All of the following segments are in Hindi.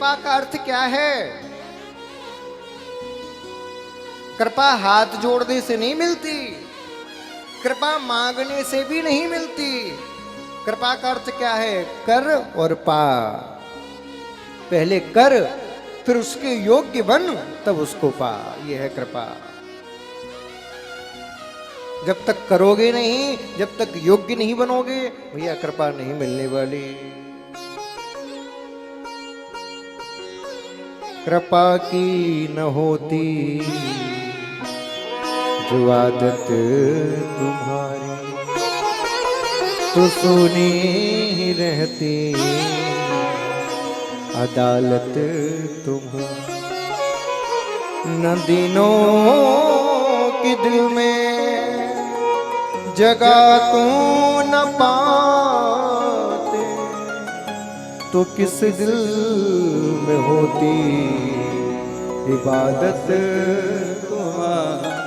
कृपा का अर्थ क्या है? कृपा हाथ जोड़ने से नहीं मिलती, कृपा मांगने से भी नहीं मिलती। कृपा का अर्थ क्या है? कर और पा। पहले कर, फिर उसके योग्य बन, तब उसको पा। यह है कृपा। जब तक करोगे नहीं, जब तक योग्य नहीं बनोगे, भैया कृपा नहीं मिलने वाली। कृपा की न होती जो आदत तुम्हारी, तो सोनी ही रहती अदालत तुम्हारी। न दिनों के दिल में जगह तू न पाते, तो किस दिल में होती इबादत तुम्हारी।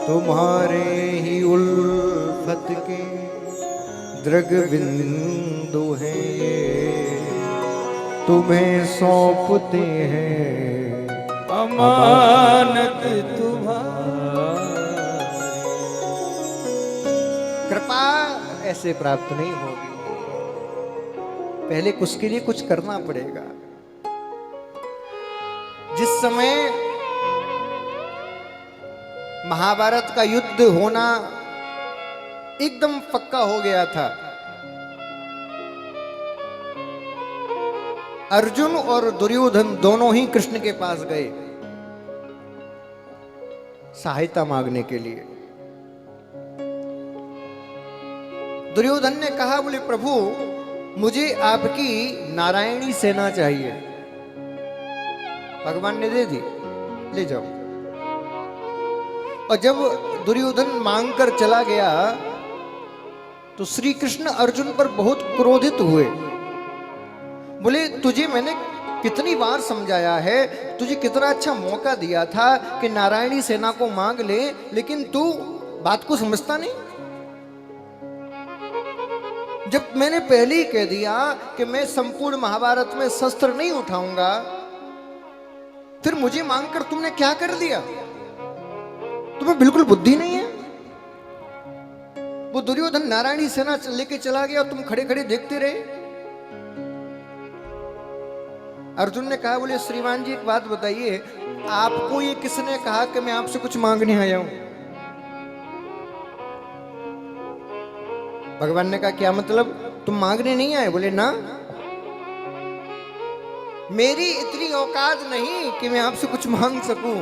तुम्हारे ही उल्फत के दृग बिंदु हैं ये, तुम्हें सौंपते हैं अमानत तुम्हारी। कृपा ऐसे प्राप्त नहीं होगी, पहले उसके लिए कुछ करना पड़ेगा। जिस समय महाभारत का युद्ध होना एकदम पक्का हो गया था, अर्जुन और दुर्योधन दोनों ही कृष्ण के पास गए सहायता मांगने के लिए। दुर्योधन ने कहा, बोले प्रभु मुझे आपकी नारायणी सेना चाहिए। भगवान ने दे दी, ले जाओ। और जब दुर्योधन मांगकर चला गया तो श्री कृष्ण अर्जुन पर बहुत क्रोधित हुए। बोले तुझे मैंने कितनी बार समझाया है, तुझे कितना अच्छा मौका दिया था कि नारायणी सेना को मांग ले, लेकिन तू बात को समझता नहीं। जब मैंने पहले ही कह दिया कि मैं संपूर्ण महाभारत में शस्त्र नहीं उठाऊंगा, फिर मुझे मांगकर तुमने क्या कर दिया? तुम्हें बिल्कुल बुद्धि नहीं है। वो दुर्योधन नारायणी सेना लेके चला गया, तुम खड़े खड़े देखते रहे। अर्जुन ने कहा, बोले श्रीमान जी एक बात बताइए, आपको ये किसने कहा कि मैं आपसे कुछ मांगने आया हूं? भगवान ने कहा, क्या मतलब, तुम मांगने नहीं आए? बोले ना, मेरी इतनी औकात नहीं कि मैं आपसे कुछ मांग सकूं,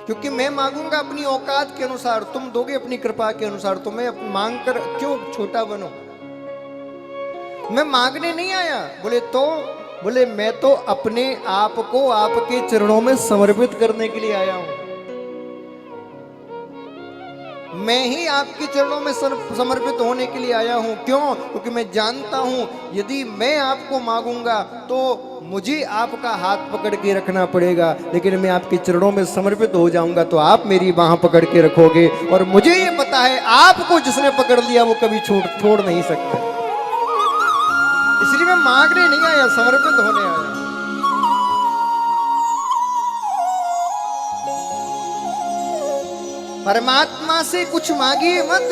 क्योंकि मैं मांगूंगा अपनी औकात के अनुसार, तुम दोगे अपनी कृपा के अनुसार, तो मैं मांग कर क्यों छोटा बनूं? मैं मांगने नहीं आया। बोले तो? बोले मैं तो अपने आप को आपके चरणों में समर्पित करने के लिए आया हूं। मैं ही आपके चरणों में समर्पित होने के लिए आया हूं। क्यों? क्योंकि मैं जानता हूं यदि मैं आपको मांगूंगा तो मुझे आपका हाथ पकड़ के रखना पड़ेगा, लेकिन मैं आपके चरणों में समर्पित हो जाऊंगा तो आप मेरी बाह पकड़ के रखोगे। और मुझे ये पता है आपको जिसने पकड़ लिया वो कभी छोड़ नहीं सकता। इसलिए मैं मांगने नहीं आया, समर्पित होने आया। परमात्मा से कुछ मांगिए मत,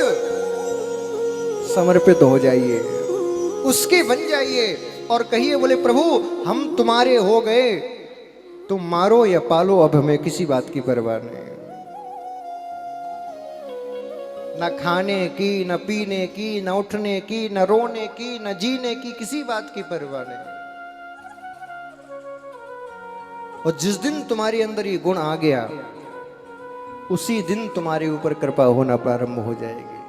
समर्पित हो जाइए, उसके बन जाइए और कहिए, बोले प्रभु हम तुम्हारे हो गए, तुम मारो या पालो, अब हमें किसी बात की परवाह नहीं। न खाने की, न पीने की, न उठने की, न रोने की, न जीने की, किसी बात की परवाह नहीं। और जिस दिन तुम्हारे अंदर ये गुण आ गया, उसी दिन तुम्हारे ऊपर कृपा होना प्रारंभ हो जाएगी।